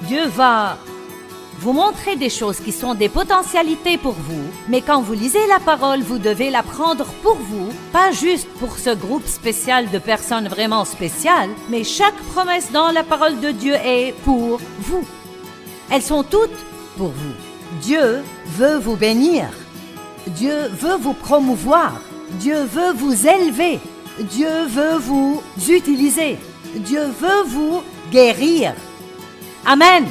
Dieu va vous montrer des choses qui sont des potentialités pour vous, mais quand vous lisez la parole, vous devez la prendre pour vous, pas juste pour ce groupe spécial de personnes vraiment spéciales, mais chaque promesse dans la parole de Dieu est pour vous. Elles sont toutes pour vous. Dieu veut vous bénir. Dieu veut vous promouvoir. Dieu veut vous élever. Dieu veut vous utiliser. Dieu veut vous guérir. Amen.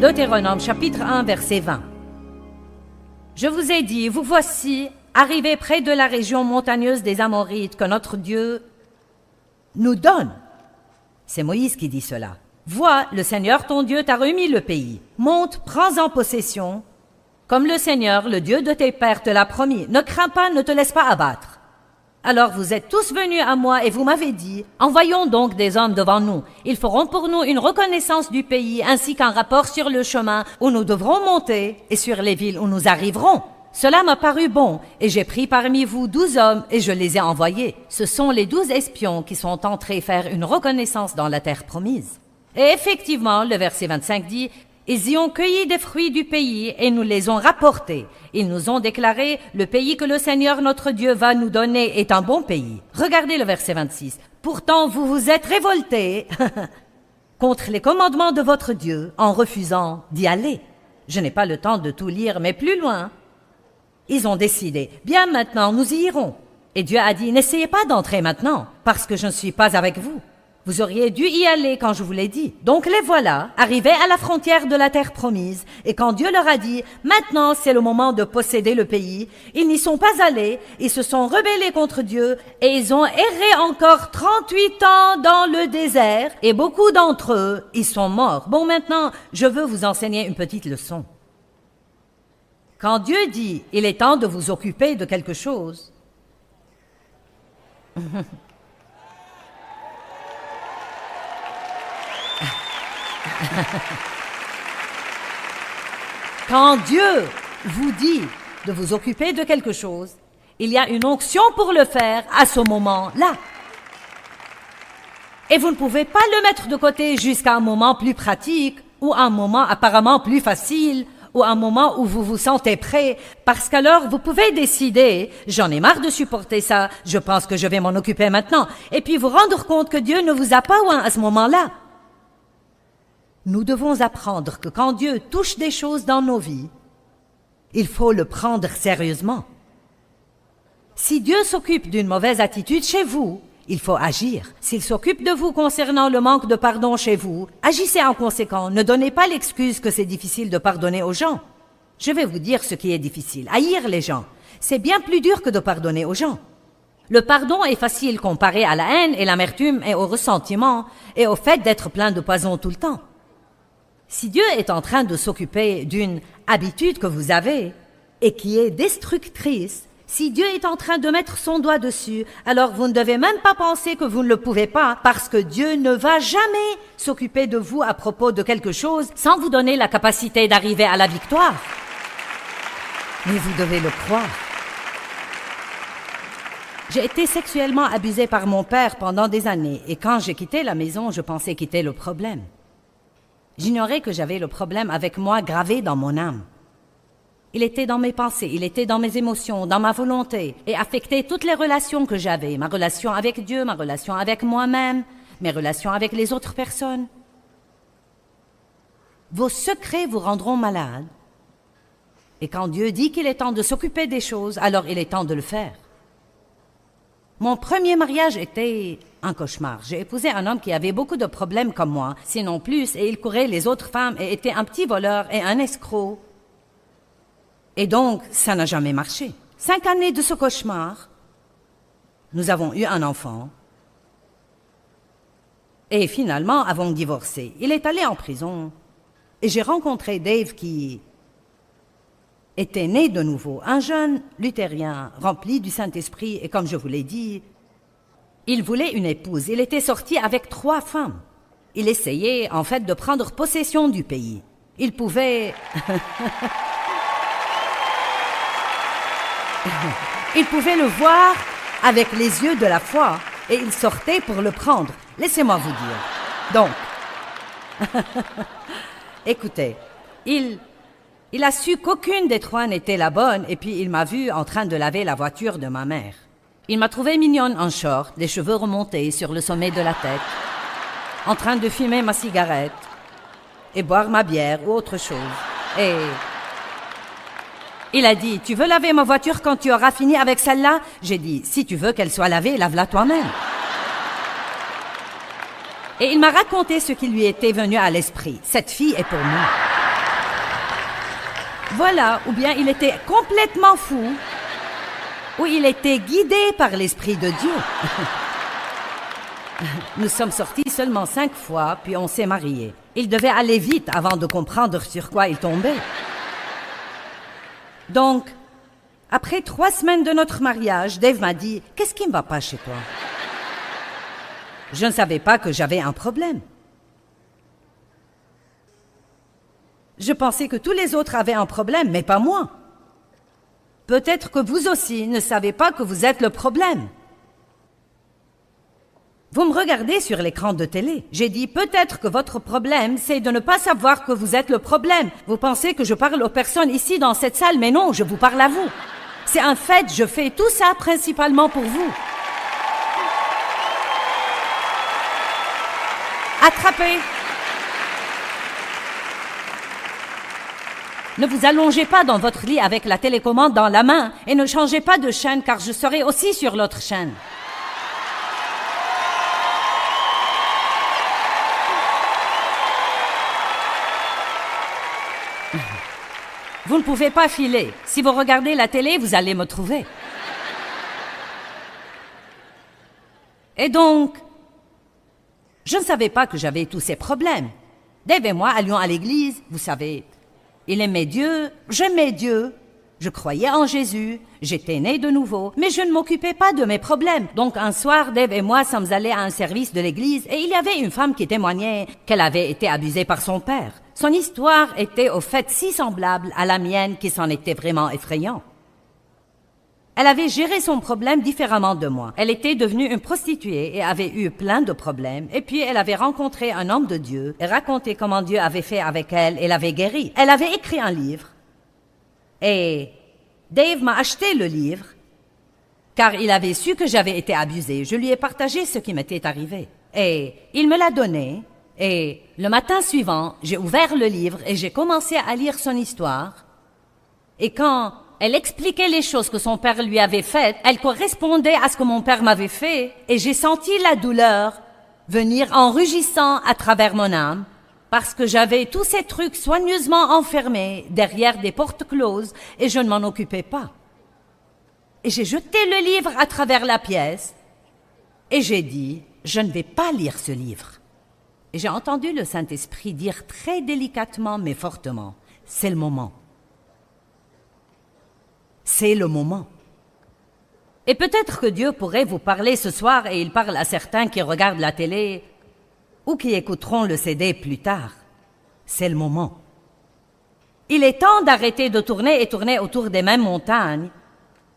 Deutéronome chapitre 1 verset 20. Je vous ai dit, vous voici arrivés près de la région montagneuse des Amorites que notre Dieu nous donne. C'est Moïse qui dit cela. Vois, le Seigneur ton Dieu t'a remis le pays. Monte, prends-en possession, comme le Seigneur, le Dieu de tes pères, te l'a promis. Ne crains pas, ne te laisse pas abattre. Alors vous êtes tous venus à moi et vous m'avez dit, envoyons donc des hommes devant nous. Ils feront pour nous une reconnaissance du pays ainsi qu'un rapport sur le chemin où nous devrons monter et sur les villes où nous arriverons. Cela m'a paru bon et j'ai pris parmi vous 12 hommes et je les ai envoyés. Ce sont les 12 espions qui sont entrés faire une reconnaissance dans la terre promise. Et effectivement, le verset 25 dit, ils y ont cueilli des fruits du pays et nous les ont rapportés. Ils nous ont déclaré, le pays que le Seigneur notre Dieu va nous donner est un bon pays. Regardez le verset 26. Pourtant, vous vous êtes révoltés contre les commandements de votre Dieu en refusant d'y aller. Je n'ai pas le temps de tout lire, mais plus loin. Ils ont décidé, bien maintenant, nous y irons. Et Dieu a dit, n'essayez pas d'entrer maintenant, parce que je ne suis pas avec vous. Vous auriez dû y aller quand je vous l'ai dit. Donc les voilà, arrivés à la frontière de la terre promise, et quand Dieu leur a dit, maintenant c'est le moment de posséder le pays, ils n'y sont pas allés, ils se sont rebellés contre Dieu, et ils ont erré encore 38 ans dans le désert, et beaucoup d'entre eux, ils sont morts. Bon, maintenant, je veux vous enseigner une petite leçon. Quand Dieu dit, il est temps de vous occuper de quelque chose, quand Dieu vous dit de vous occuper de quelque chose, il y a une onction pour le faire à ce moment-là. Et vous ne pouvez pas le mettre de côté jusqu'à un moment plus pratique ou un moment apparemment plus facile ou un moment où vous vous sentez prêt, parce qu'alors vous pouvez décider, j'en ai marre de supporter ça, je pense que je vais m'en occuper maintenant, et puis vous rendre compte que Dieu ne vous a pas oint à ce moment-là. Nous devons apprendre que quand Dieu touche des choses dans nos vies, il faut le prendre sérieusement. Si Dieu s'occupe d'une mauvaise attitude chez vous, il faut agir. S'il s'occupe de vous concernant le manque de pardon chez vous, agissez en conséquent. Ne donnez pas l'excuse que c'est difficile de pardonner aux gens. Je vais vous dire ce qui est difficile. Haïr les gens, c'est bien plus dur que de pardonner aux gens. Le pardon est facile comparé à la haine et l'amertume et au ressentiment et au fait d'être plein de poison tout le temps. Si Dieu est en train de s'occuper d'une habitude que vous avez et qui est destructrice, si Dieu est en train de mettre son doigt dessus, alors vous ne devez même pas penser que vous ne le pouvez pas, parce que Dieu ne va jamais s'occuper de vous à propos de quelque chose sans vous donner la capacité d'arriver à la victoire. Mais vous devez le croire. J'ai été sexuellement abusée par mon père pendant des années, et quand j'ai quitté la maison, je pensais quitter le problème. J'ignorais que j'avais le problème avec moi gravé dans mon âme. Il était dans mes pensées, il était dans mes émotions, dans ma volonté, et affectait toutes les relations que j'avais, ma relation avec Dieu, ma relation avec moi-même, mes relations avec les autres personnes. Vos secrets vous rendront malade. Et quand Dieu dit qu'il est temps de s'occuper des choses, alors il est temps de le faire. Mon premier mariage était un cauchemar. J'ai épousé un homme qui avait beaucoup de problèmes comme moi, sinon plus, et il courait les autres femmes et était un petit voleur et un escroc. Et donc, ça n'a jamais marché. 5 années de ce cauchemar, nous avons eu un enfant. Et finalement, avons divorcé. Il est allé en prison. Et j'ai rencontré Dave qui était né de nouveau, un jeune luthérien rempli du Saint-Esprit. Et comme je vous l'ai dit, il voulait une épouse. Il était sorti avec 3 femmes. Il essayait, en fait, de prendre possession du pays. Il pouvait... Il pouvait le voir avec les yeux de la foi et il sortait pour le prendre. Laissez-moi vous dire. Donc, écoutez, il a su qu'aucune des trois n'était la bonne et puis il m'a vu en train de laver la voiture de ma mère. Il m'a trouvée mignonne en short, les cheveux remontés sur le sommet de la tête, en train de fumer ma cigarette et boire ma bière ou autre chose. Et il a dit, tu veux laver ma voiture quand tu auras fini avec celle-là? J'ai dit, si tu veux qu'elle soit lavée, lave-la toi-même. Et il m'a raconté ce qui lui était venu à l'esprit. Cette fille est pour moi. Voilà, ou bien il était complètement fou, ou il était guidé par l'Esprit de Dieu. Nous sommes sortis seulement 5 fois, puis on s'est mariés. Il devait aller vite avant de comprendre sur quoi il tombait. Donc, après 3 semaines de notre mariage, Dave m'a dit « Qu'est-ce qui ne va pas chez toi ?» Je ne savais pas que j'avais un problème. Je pensais que tous les autres avaient un problème, mais pas moi. Peut-être que vous aussi ne savez pas que vous êtes le problème. Vous me regardez sur l'écran de télé. J'ai dit peut-être que votre problème, c'est de ne pas savoir que vous êtes le problème. Vous pensez que je parle aux personnes ici dans cette salle, mais non, je vous parle à vous. C'est un fait, je fais tout ça principalement pour vous. Attrapez. Ne vous allongez pas dans votre lit avec la télécommande dans la main et ne changez pas de chaîne car je serai aussi sur l'autre chaîne. Vous ne pouvez pas filer. Si vous regardez la télé, vous allez me trouver. Et donc, je ne savais pas que j'avais tous ces problèmes. Dave et moi allions à l'église, vous savez. Il aimait Dieu, j'aimais Dieu. Je croyais en Jésus, j'étais né de nouveau, mais je ne m'occupais pas de mes problèmes. Donc un soir, Dave et moi sommes allés à un service de l'église et il y avait une femme qui témoignait qu'elle avait été abusée par son père. Son histoire était au fait si semblable à la mienne qu'il s'en était vraiment effrayant. Elle avait géré son problème différemment de moi. Elle était devenue une prostituée et avait eu plein de problèmes. Et puis elle avait rencontré un homme de Dieu et raconté comment Dieu avait fait avec elle et l'avait guérie. Elle avait écrit un livre. Et Dave m'a acheté le livre car il avait su que j'avais été abusée. Je lui ai partagé ce qui m'était arrivé. Et il me l'a donné. Et le matin suivant, j'ai ouvert le livre et j'ai commencé à lire son histoire. Et quand elle expliquait les choses que son père lui avait faites, elle correspondait à ce que mon père m'avait fait. Et j'ai senti la douleur venir en rugissant à travers mon âme parce que j'avais tous ces trucs soigneusement enfermés derrière des portes closes et je ne m'en occupais pas. Et j'ai jeté le livre à travers la pièce et j'ai dit, je ne vais pas lire ce livre. Et j'ai entendu le Saint-Esprit dire très délicatement mais fortement, c'est le moment. C'est le moment. Et peut-être que Dieu pourrait vous parler ce soir et il parle à certains qui regardent la télé ou qui écouteront le CD plus tard. C'est le moment. Il est temps d'arrêter de tourner et tourner autour des mêmes montagnes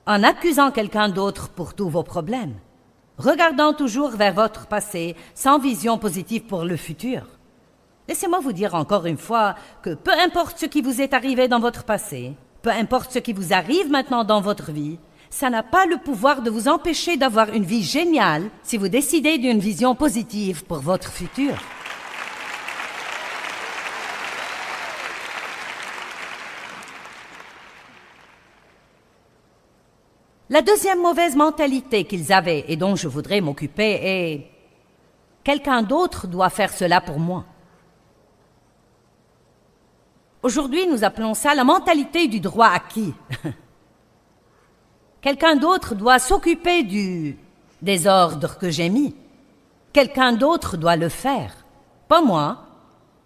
en accusant quelqu'un d'autre pour tous vos problèmes, regardant toujours vers votre passé sans vision positive pour le futur. Laissez-moi vous dire encore une fois que peu importe ce qui vous est arrivé dans votre passé, peu importe ce qui vous arrive maintenant dans votre vie, ça n'a pas le pouvoir de vous empêcher d'avoir une vie géniale si vous décidez d'une vision positive pour votre futur. La deuxième mauvaise mentalité qu'ils avaient et dont je voudrais m'occuper est « quelqu'un d'autre doit faire cela pour moi ». Aujourd'hui, nous appelons ça la mentalité du droit acquis. Quelqu'un d'autre doit s'occuper du désordre que j'ai mis. Quelqu'un d'autre doit le faire. Pas moi,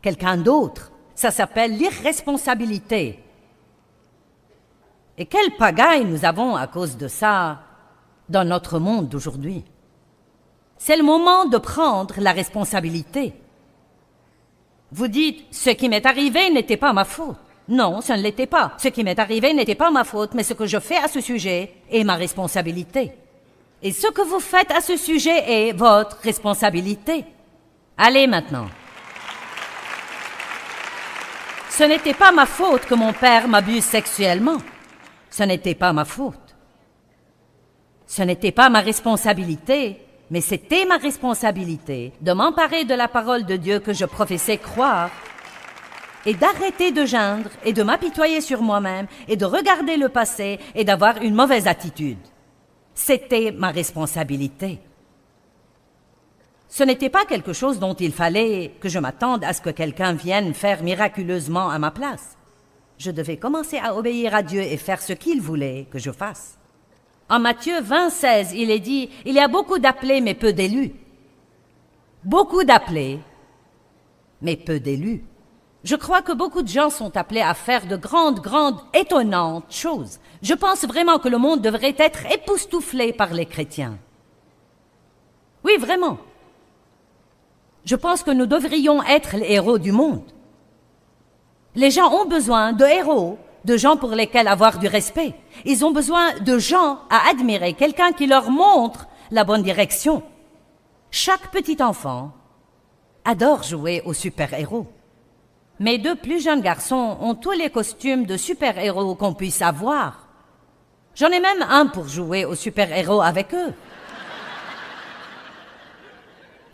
quelqu'un d'autre. Ça s'appelle l'irresponsabilité. Et quelle pagaille nous avons à cause de ça dans notre monde d'aujourd'hui. C'est le moment de prendre la responsabilité. Vous dites, ce qui m'est arrivé n'était pas ma faute. Non, ce ne l'était pas. Ce qui m'est arrivé n'était pas ma faute, mais ce que je fais à ce sujet est ma responsabilité. Et ce que vous faites à ce sujet est votre responsabilité. Allez maintenant. Ce n'était pas ma faute que mon père m'abuse sexuellement. Ce n'était pas ma faute. Ce n'était pas ma responsabilité, mais c'était ma responsabilité de m'emparer de la parole de Dieu que je professais croire et d'arrêter de geindre et de m'apitoyer sur moi-même et de regarder le passé et d'avoir une mauvaise attitude. C'était ma responsabilité. Ce n'était pas quelque chose dont il fallait que je m'attende à ce que quelqu'un vienne faire miraculeusement à ma place. Je devais commencer à obéir à Dieu et faire ce qu'il voulait que je fasse. En Matthieu 20:16, il est dit « Il y a beaucoup d'appelés, mais peu d'élus. » Beaucoup d'appelés, mais peu d'élus. Je crois que beaucoup de gens sont appelés à faire de grandes, étonnantes choses. Je pense vraiment que le monde devrait être époustouflé par les chrétiens. Oui, vraiment. Je pense que nous devrions être les héros du monde. Les gens ont besoin de héros, de gens pour lesquels avoir du respect. Ils ont besoin de gens à admirer, quelqu'un qui leur montre la bonne direction. Chaque petit enfant adore jouer aux super-héros. Mes deux plus jeunes garçons ont tous les costumes de super-héros qu'on puisse avoir. J'en ai même un pour jouer aux super-héros avec eux.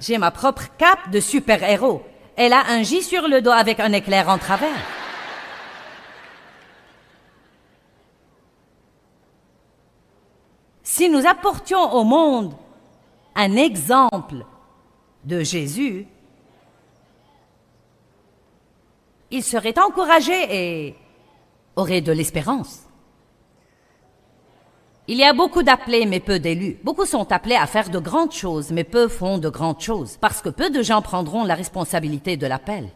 J'ai ma propre cape de super-héros. Elle a un J sur le dos avec un éclair en travers. Si nous apportions au monde un exemple de Jésus, il serait encouragé et aurait de l'espérance. Il y a beaucoup d'appelés, mais peu d'élus. Beaucoup sont appelés à faire de grandes choses, mais peu font de grandes choses, parce que peu de gens prendront la responsabilité de l'appel.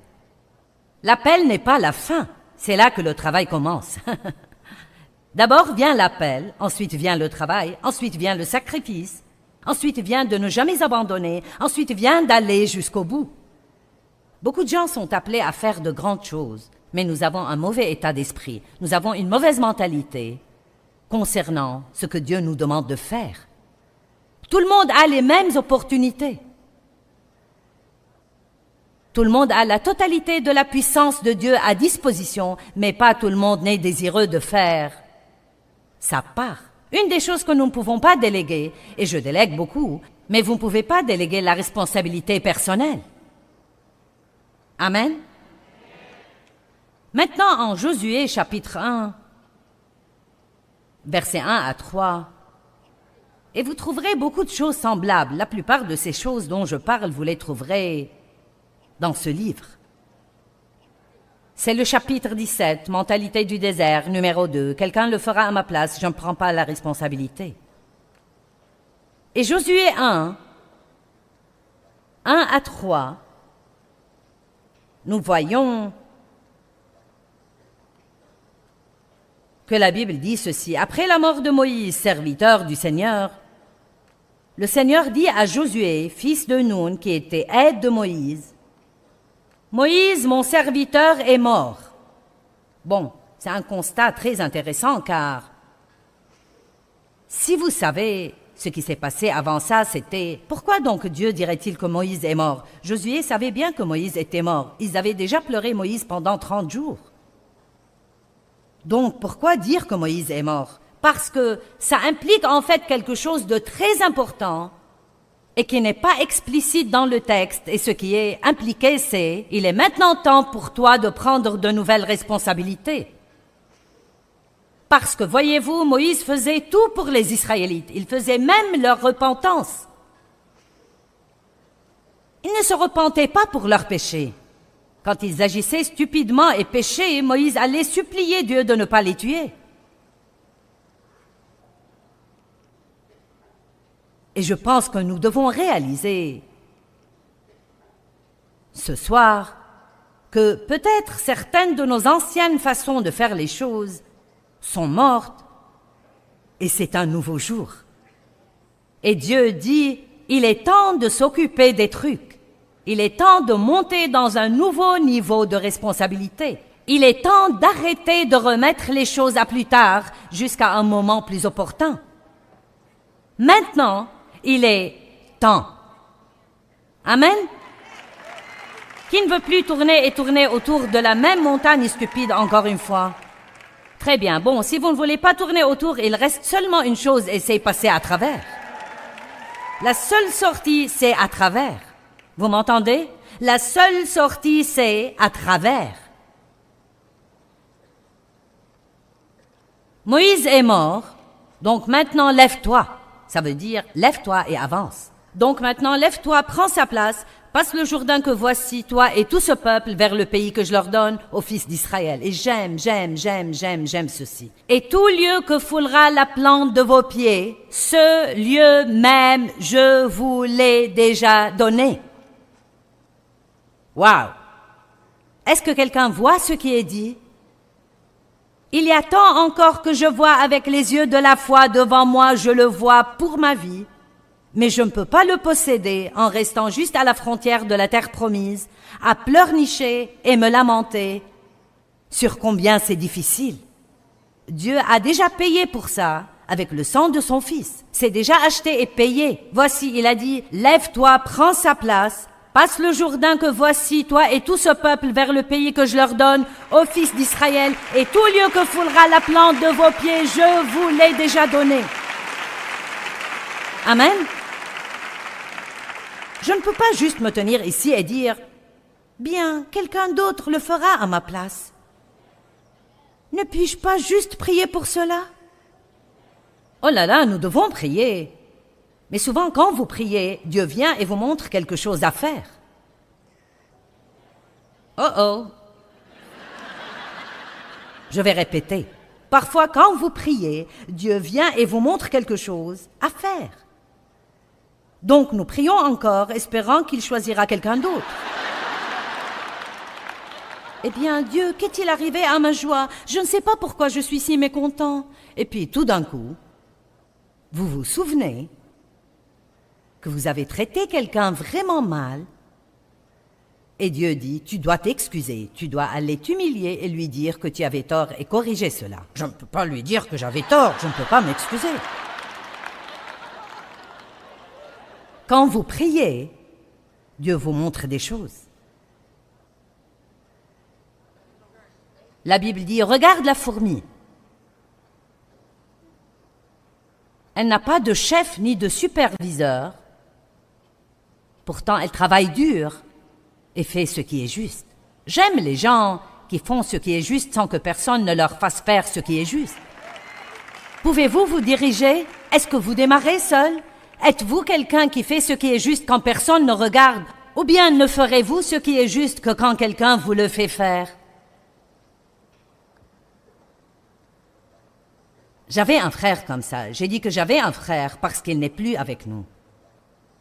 L'appel n'est pas la fin, c'est là que le travail commence. D'abord vient l'appel, ensuite vient le travail, ensuite vient le sacrifice, ensuite vient de ne jamais abandonner, ensuite vient d'aller jusqu'au bout. Beaucoup de gens sont appelés à faire de grandes choses, mais nous avons un mauvais état d'esprit, nous avons une mauvaise mentalité concernant ce que Dieu nous demande de faire. Tout le monde a les mêmes opportunités. Tout le monde a la totalité de la puissance de Dieu à disposition, mais pas tout le monde n'est désireux de faire sa part. Une des choses que nous ne pouvons pas déléguer, et je délègue beaucoup, mais vous ne pouvez pas déléguer la responsabilité personnelle. Amen. Maintenant, en Josué, chapitre 1, versets 1 à 3, et vous trouverez beaucoup de choses semblables. La plupart de ces choses dont je parle, vous les trouverez dans ce livre. C'est le chapitre 17, Mentalité du désert, numéro 2. Quelqu'un le fera à ma place, je ne prends pas la responsabilité. Et Josué 1 à 3, nous voyons que la Bible dit ceci. Après la mort de Moïse, serviteur du Seigneur, le Seigneur dit à Josué, fils de Nun, qui était aide de Moïse, « Moïse, mon serviteur, est mort. » Bon, c'est un constat très intéressant car si vous savez ce qui s'est passé avant ça, c'était « Pourquoi donc Dieu dirait-il que Moïse est mort ?» Josué savait bien que Moïse était mort. Ils avaient déjà pleuré Moïse pendant 30 jours. Donc, pourquoi dire que Moïse est mort? Parce que ça implique en fait quelque chose de très important et qui n'est pas explicite dans le texte. Et ce qui est impliqué, c'est « Il est maintenant temps pour toi de prendre de nouvelles responsabilités. » Parce que, voyez-vous, Moïse faisait tout pour les Israélites. Il faisait même leur repentance. Ils ne se repentaient pas pour leurs péchés. Quand ils agissaient stupidement et péchaient, Moïse allait supplier Dieu de ne pas les tuer. Et je pense que nous devons réaliser ce soir que peut-être certaines de nos anciennes façons de faire les choses sont mortes et c'est un nouveau jour. Et Dieu dit, il est temps de s'occuper des trucs. Il est temps de monter dans un nouveau niveau de responsabilité. Il est temps d'arrêter de remettre les choses à plus tard jusqu'à un moment plus opportun. Maintenant, il est temps. Amen. Qui ne veut plus tourner et tourner autour de la même montagne stupide encore une fois? Très bien. Bon, si vous ne voulez pas tourner autour, il reste seulement une chose et c'est passer à travers. La seule sortie, c'est à travers. Vous m'entendez? La seule sortie, c'est à travers. Moïse est mort, donc maintenant lève-toi. Ça veut dire lève-toi et avance. Donc maintenant lève-toi, prends sa place, passe le Jourdain que voici, toi et tout ce peuple, vers le pays que je leur donne aux fils d'Israël. Et j'aime ceci. Et tout lieu que foulera la plante de vos pieds, ce lieu même, je vous l'ai déjà donné. Wow! Est-ce que quelqu'un voit ce qui est dit? Il y a tant encore que je vois avec les yeux de la foi devant moi, je le vois pour ma vie, mais je ne peux pas le posséder en restant juste à la frontière de la terre promise, à pleurnicher et me lamenter sur combien c'est difficile. Dieu a déjà payé pour ça avec le sang de son Fils. C'est déjà acheté et payé. Voici, il a dit, lève-toi, prends sa place, passe le Jourdain que voici, toi et tout ce peuple, vers le pays que je leur donne, aux fils d'Israël, et tout lieu que foulera la plante de vos pieds, je vous l'ai déjà donné. Amen. Je ne peux pas juste me tenir ici et dire, bien, quelqu'un d'autre le fera à ma place. Ne puis-je pas juste prier pour cela? Oh là là, nous devons prier. Mais souvent, quand vous priez, Dieu vient et vous montre quelque chose à faire. Oh oh. Je vais répéter. Parfois, quand vous priez, Dieu vient et vous montre quelque chose à faire. Donc, nous prions encore, espérant qu'il choisira quelqu'un d'autre. Eh bien, Dieu, qu'est-il arrivé à ma joie? Je ne sais pas pourquoi je suis si mécontent. Et puis, tout d'un coup, vous vous souvenez que vous avez traité quelqu'un vraiment mal, et Dieu dit, tu dois t'excuser, tu dois aller t'humilier et lui dire que tu avais tort et corriger cela. Je ne peux pas lui dire que j'avais tort, je ne peux pas m'excuser. Quand vous priez, Dieu vous montre des choses. La Bible dit, regarde la fourmi. Elle n'a pas de chef ni de superviseur. Pourtant, elle travaille dur et fait ce qui est juste. J'aime les gens qui font ce qui est juste sans que personne ne leur fasse faire ce qui est juste. Pouvez-vous vous diriger? Est-ce que vous démarrez seul? Êtes-vous quelqu'un qui fait ce qui est juste quand personne ne regarde? Ou bien ne ferez-vous ce qui est juste que quand quelqu'un vous le fait faire? J'avais un frère comme ça. J'ai dit que j'avais un frère parce qu'il n'est plus avec nous.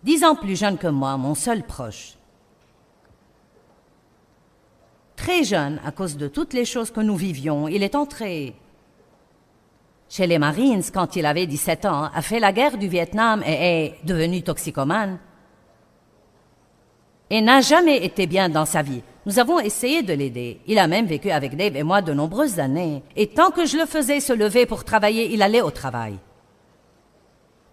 10 ans plus jeune que moi, mon seul proche. Très jeune, à cause de toutes les choses que nous vivions, il est entré chez les Marines quand il avait 17 ans, a fait la guerre du Vietnam et est devenu toxicomane. Et n'a jamais été bien dans sa vie. Nous avons essayé de l'aider. Il a même vécu avec Dave et moi de nombreuses années. Et tant que je le faisais se lever pour travailler, il allait au travail.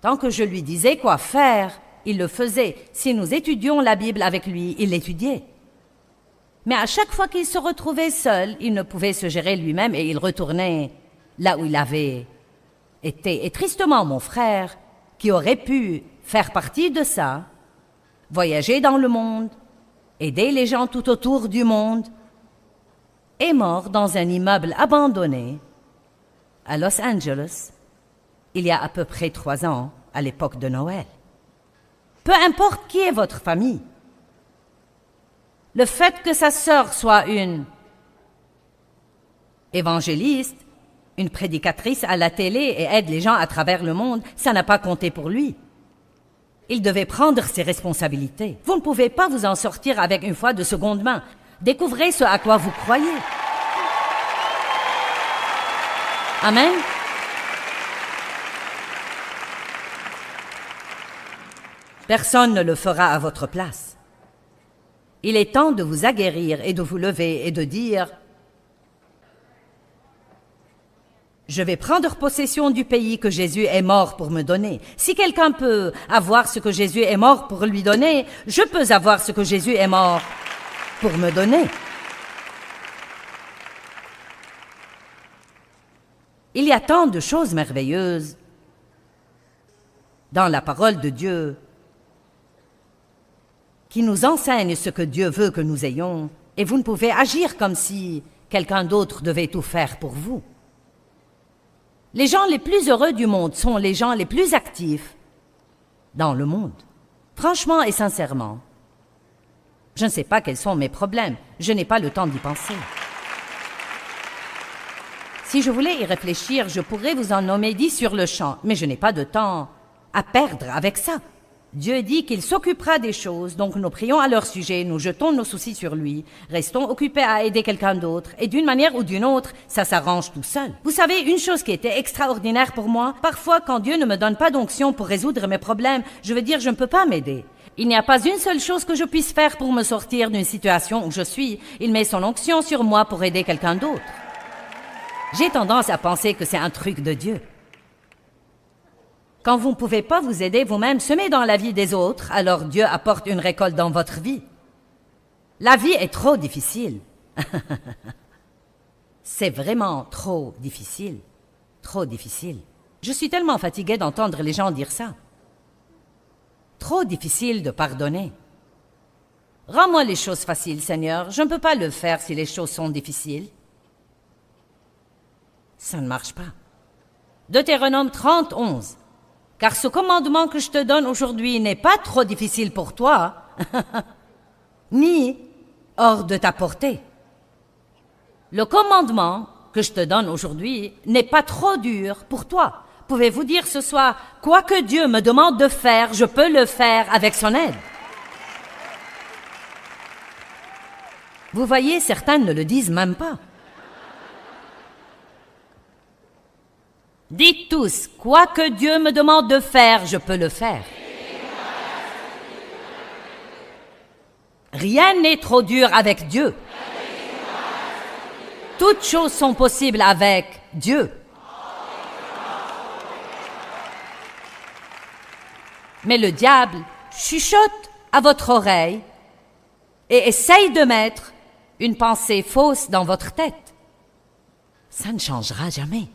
Tant que je lui disais quoi faire, il le faisait. Si nous étudions la Bible avec lui, il l'étudiait. Mais à chaque fois qu'il se retrouvait seul, il ne pouvait se gérer lui-même et il retournait là où il avait été. Et tristement, mon frère, qui aurait pu faire partie de ça, voyager dans le monde, aider les gens tout autour du monde, est mort dans un immeuble abandonné à Los Angeles il y a à peu près 3 ans, à l'époque de Noël. Peu importe qui est votre famille, le fait que sa sœur soit une évangéliste, une prédicatrice à la télé et aide les gens à travers le monde, ça n'a pas compté pour lui. Il devait prendre ses responsabilités. Vous ne pouvez pas vous en sortir avec une foi de seconde main. Découvrez ce à quoi vous croyez. Amen. Personne ne le fera à votre place. Il est temps de vous aguerrir et de vous lever et de dire Je vais prendre possession du pays que Jésus est mort pour me donner. Si quelqu'un peut avoir ce que Jésus est mort pour lui donner, je peux avoir ce que Jésus est mort pour me donner. Il y a tant de choses merveilleuses dans la parole de Dieu qui nous enseignent ce que Dieu veut que nous ayons, et vous ne pouvez agir comme si quelqu'un d'autre devait tout faire pour vous. Les gens les plus heureux du monde sont les gens les plus actifs dans le monde. Franchement et sincèrement, je ne sais pas quels sont mes problèmes, je n'ai pas le temps d'y penser. Si je voulais y réfléchir, je pourrais vous en nommer 10 sur le champ, mais je n'ai pas de temps à perdre avec ça. Dieu dit qu'il s'occupera des choses, donc nous prions à leur sujet, nous jetons nos soucis sur lui, restons occupés à aider quelqu'un d'autre, et d'une manière ou d'une autre, ça s'arrange tout seul. Vous savez, une chose qui était extraordinaire pour moi, parfois quand Dieu ne me donne pas d'onction pour résoudre mes problèmes, je veux dire je ne peux pas m'aider. Il n'y a pas une seule chose que je puisse faire pour me sortir d'une situation où je suis. Il met son onction sur moi pour aider quelqu'un d'autre. J'ai tendance à penser que c'est un truc de Dieu. Quand vous ne pouvez pas vous aider vous-même, semez dans la vie des autres, alors Dieu apporte une récolte dans votre vie. La vie est trop difficile. C'est vraiment trop difficile. Trop difficile. Je suis tellement fatiguée d'entendre les gens dire ça. Trop difficile de pardonner. Rends-moi les choses faciles, Seigneur. Je ne peux pas le faire si les choses sont difficiles. Ça ne marche pas. Deutéronome 30, 11. Car ce commandement que je te donne aujourd'hui n'est pas trop difficile pour toi, ni hors de ta portée. Le commandement que je te donne aujourd'hui n'est pas trop dur pour toi. Pouvez-vous dire ce soir, quoi que Dieu me demande de faire, je peux le faire avec son aide. Vous voyez, certains ne le disent même pas. Dites tous, quoi que Dieu me demande de faire, je peux le faire. Rien n'est trop dur avec Dieu. Toutes choses sont possibles avec Dieu. Mais le diable chuchote à votre oreille et essaye de mettre une pensée fausse dans votre tête. Ça ne changera jamais.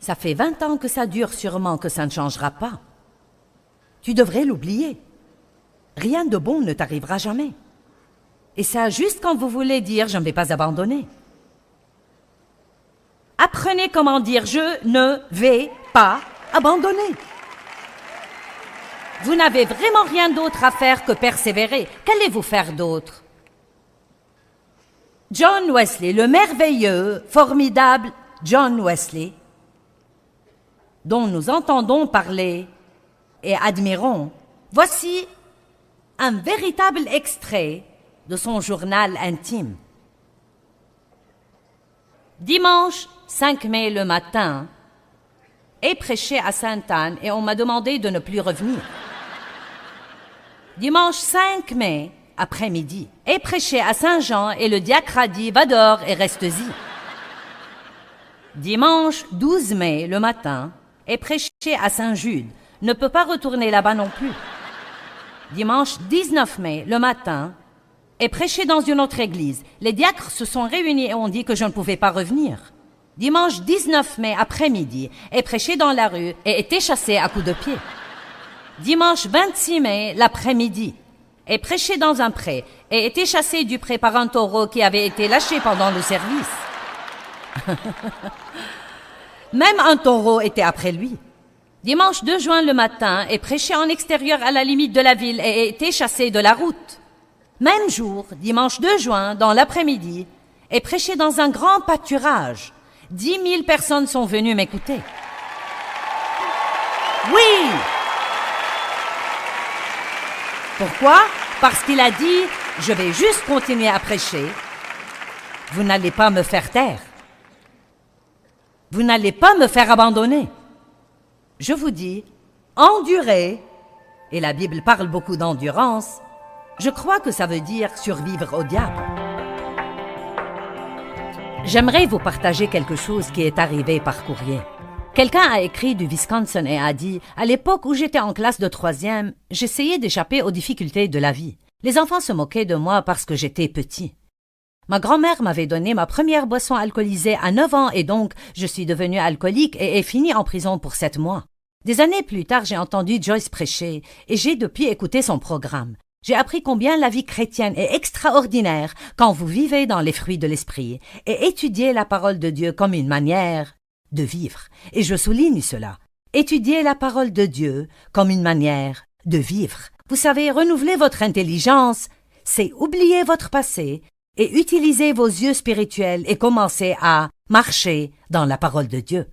Ça fait 20 ans que ça dure, sûrement que ça ne changera pas. Tu devrais l'oublier. Rien de bon ne t'arrivera jamais. Et ça, juste quand vous voulez dire « je ne vais pas abandonner ». Apprenez comment dire « je ne vais pas abandonner ». Vous n'avez vraiment rien d'autre à faire que persévérer. Qu'allez-vous faire d'autre? John Wesley, le merveilleux, formidable John Wesley, dont nous entendons parler et admirons, voici un véritable extrait de son journal intime. Dimanche 5 mai le matin, est prêché à Sainte-Anne et on m'a demandé de ne plus revenir. Dimanche 5 mai, après-midi, est prêché à Saint-Jean et le diacre a dit « Va dehors et reste-y ». Dimanche 12 mai, le matin, est prêché à Saint-Jude, ne peut pas retourner là-bas non plus. Dimanche 19 mai, le matin, est prêché dans une autre église. Les diacres se sont réunis et ont dit que je ne pouvais pas revenir. Dimanche 19 mai, après-midi, est prêché dans la rue et été chassé à coups de pied. Dimanche 26 mai, l'après-midi, est prêché dans un pré et été chassé du pré par un taureau qui avait été lâché pendant le service. Même un taureau était après lui. Dimanche 2 juin le matin, est prêché en extérieur à la limite de la ville et été chassé de la route. Même jour, dimanche 2 juin, dans l'après-midi, est prêché dans un grand pâturage. 10 000 personnes sont venues m'écouter. Oui! Pourquoi? Parce qu'il a dit, je vais juste continuer à prêcher. Vous n'allez pas me faire taire. Vous n'allez pas me faire abandonner. Je vous dis, endurez, et la Bible parle beaucoup d'endurance, je crois que ça veut dire survivre au diable. J'aimerais vous partager quelque chose qui est arrivé par courrier. Quelqu'un a écrit du Wisconsin et a dit « À l'époque où j'étais en classe de 3e, j'essayais d'échapper aux difficultés de la vie. Les enfants se moquaient de moi parce que j'étais petit. Ma grand-mère m'avait donné ma première boisson alcoolisée à 9 ans et donc je suis devenu alcoolique et ai fini en prison pour 7 mois. Des années plus tard, j'ai entendu Joyce prêcher et j'ai depuis écouté son programme. J'ai appris combien la vie chrétienne est extraordinaire quand vous vivez dans les fruits de l'esprit et étudiez la parole de Dieu comme une manière de vivre. Et je souligne cela. Étudiez la parole de Dieu comme une manière de vivre. Vous savez, renouveler votre intelligence, c'est oublier votre passé et utiliser vos yeux spirituels et commencer à marcher dans la parole de Dieu.